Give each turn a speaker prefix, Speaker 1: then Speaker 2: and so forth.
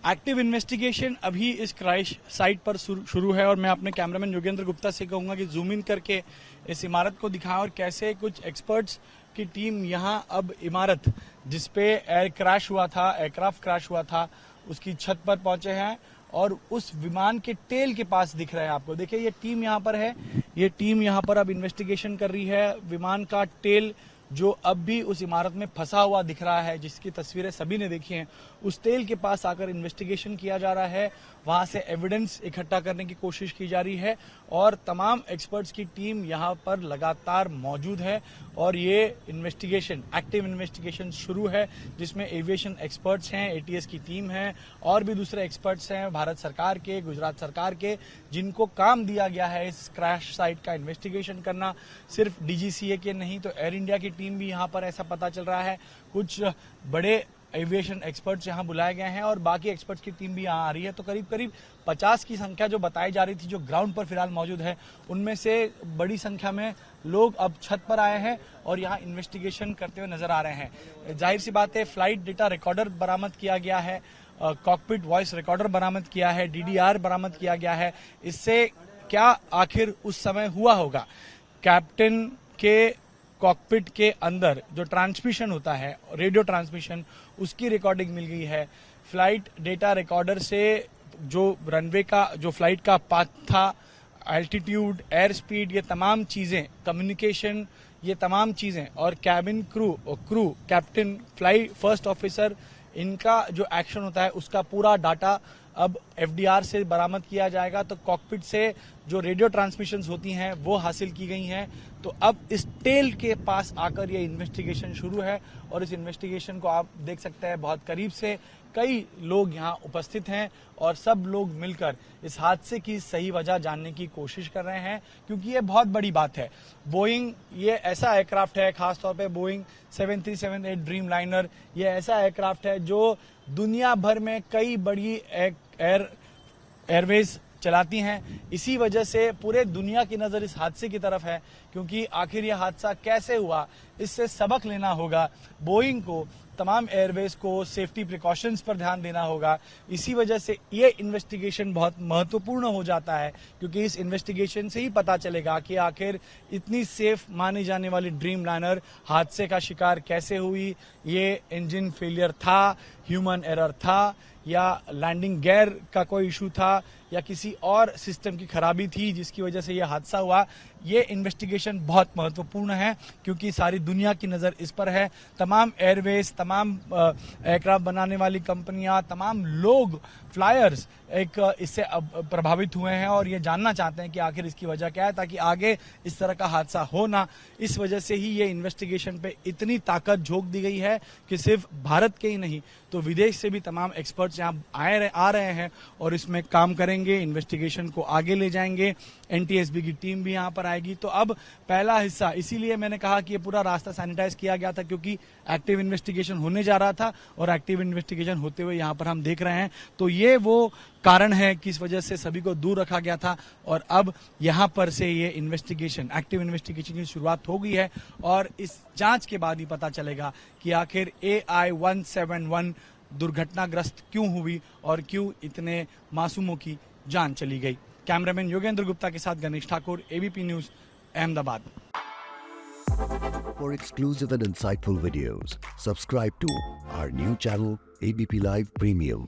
Speaker 1: Active investigation अभी इस क्राइश site पर शुरू है और मैं अपने कैमरामैन योगेंद्र गुप्ता से कहूंगा कि जूम इन करके इस इमारत को दिखाएं और कैसे कुछ एक्सपर्ट्स की टीम यहां अब इमारत जिसपे एयरक्राफ्ट क्रैश हुआ था उसकी छत पर पहुंचे हैं और उस विमान के टेल के पास दिख रहा है आपको। देखिए ये टीम यहां पर है, ये टीम यहां पर अब इन्वेस्टिगेशन कर रही है। विमान का टेल जो अब भी उस इमारत में फंसा हुआ दिख रहा है, जिसकी तस्वीरें सभी ने देखी हैं, उस टेल के पास आकर इन्वेस्टिगेशन किया जा रहा है। वहां से एविडेंस इकट्ठा करने की कोशिश की जा रही है और तमाम एक्सपर्ट्स की टीम यहां पर लगातार मौजूद है और ये इन्वेस्टिगेशन एक्टिव इन्वेस्टिगेशन शुरू है, जिसमें एविएशन एक्सपर्ट्स हैं, एटीएस की टीम है और भी दूसरे एक्सपर्ट्स हैं भारत सरकार के, गुजरात सरकार के, जिनको काम दिया गया है इस क्रैश साइट का इन्वेस्टिगेशन करना। सिर्फ डीजीसीए के नहीं तो एयर इंडिया की टीम भी यहां पर, ऐसा पता चल रहा है। कुछ बड़े एविएशन एक्सपर्ट्स यहां बुलाए गए हैं और बाकी एक्सपर्ट्स की टीम भी यहां आ रही है। तो करीब करीब 50 की संख्या जो बताई जा रही थी, जो ग्राउंड पर फिलहाल मौजूद है, उनमें से बड़ी संख्या में लोग अब छत पर आए हैं और यहां इन्वेस्टिगेशन करते हुए नजर आ रहे हैं। जाहिर सी बात है, फ्लाइट डेटा रिकॉर्डर बरामद किया गया है, कॉकपिट वॉइस रिकॉर्डर बरामद किया है, डीडीआर बरामद किया गया है। इससे क्या आखिर उस समय हुआ होगा, कैप्टन के कॉकपिट के अंदर जो ट्रांसमिशन होता है, रेडियो ट्रांसमिशन, उसकी रिकॉर्डिंग मिल गई है। फ्लाइट डेटा रिकॉर्डर से जो रनवे का, जो फ्लाइट का पाथ था, एल्टीट्यूड, एयर स्पीड, ये तमाम चीजें, कम्युनिकेशन, ये तमाम चीजें और cabin crew, captain, flight first officer, इनका जो एक्शन होता है उसका पूरा डाटा अब एफडीआर से बरामद किया जाएगा। तो कॉकपिट से जो रेडियो ट्रांसमिशंस होती हैं वो हासिल की गई हैं। तो अब इस टेल के पास आकर ये इन्वेस्टिगेशन शुरू है और इस इन्वेस्टिगेशन को आप देख सकते हैं बहुत करीब से। कई लोग यहाँ उपस्थित हैं और सब लोग मिलकर इस हादसे की सही वजह जानने की कोशिश कर रहे हैं, क्योंकि ये बहुत बड़ी बात है। बोइंग ये ऐसा एयरक्राफ्ट है, खासतौर पे बोइंग 737-8 ड्रीम लाइनर, ये ऐसा एयरक्राफ्ट है जो दुनिया भर में कई बड़ी एयरवेज चलाती हैं। इसी वजह से पूरे दुनिया की नज़र इस हादसे की तरफ है, क्योंकि आखिर यह हादसा कैसे हुआ, इससे सबक लेना होगा। बोइंग को, तमाम एयरवेज को सेफ्टी प्रिकॉशंस पर ध्यान देना होगा। इसी वजह से ये इन्वेस्टिगेशन बहुत महत्वपूर्ण हो जाता है, क्योंकि इस इन्वेस्टिगेशन से ही पता चलेगा कि आखिर इतनी सेफ मानी जाने वाली ड्रीम लाइनर हादसे का शिकार कैसे हुई। ये इंजन फेलियर था, ह्यूमन एरर था, या लैंडिंग गियर का कोई इशू था, या किसी और सिस्टम की खराबी थी जिसकी वजह से यह हादसा हुआ। ये इन्वेस्टिगेशन बहुत महत्वपूर्ण है, क्योंकि सारी दुनिया की नज़र इस पर है। तमाम एयरवेज, तमाम एयरक्राफ्ट बनाने वाली कंपनियां, तमाम लोग, फ्लायर्स इससे प्रभावित हुए हैं और ये जानना चाहते हैं कि आखिर इसकी वजह क्या है, ताकि आगे इस तरह का हादसा हो ना। इस वजह से ही ये इन्वेस्टिगेशन पे इतनी ताकत झोंक दी गई है कि सिर्फ भारत के ही नहीं तो विदेश से भी तमाम एक्सपर्ट्स यहाँ आ रहे हैं और इसमें काम करेंगे, इन्वेस्टिगेशन को आगे ले जाएंगे। एनटीएसबी की टीम भी यहाँ पर आएगी। तो अब पहला हिस्सा, इसीलिए मैंने कहा कि ये पूरा रास्ता सैनिटाइज किया गया था, क्योंकि एक्टिव इन्वेस्टिगेशन होने जा रहा था और एक्टिव इन्वेस्टिगेशन होते हुए यहाँ पर हम देख रहे हैं। तो ये वो कारण है कि इस वजह से सभी को दूर रखा गया था और अब यहाँ पर से ये इन्वेस्टिगेशन, एक्टिव इन्वेस्टिगेशन की शुरुआत हो गई है और इस जांच के बाद ही पता चलेगा कि आखिर AI-171 दुर्घटनाग्रस्त क्यों हुई और क्यों इतने मासूमों की जान चली गई। कैमरामैन योगेंद्र गुप्ता के साथ Ganesh Thakur, ABP news, Ahmedabad.
Speaker 2: For exclusive and insightful videos, subscribe to our new channel ABP Live Premium.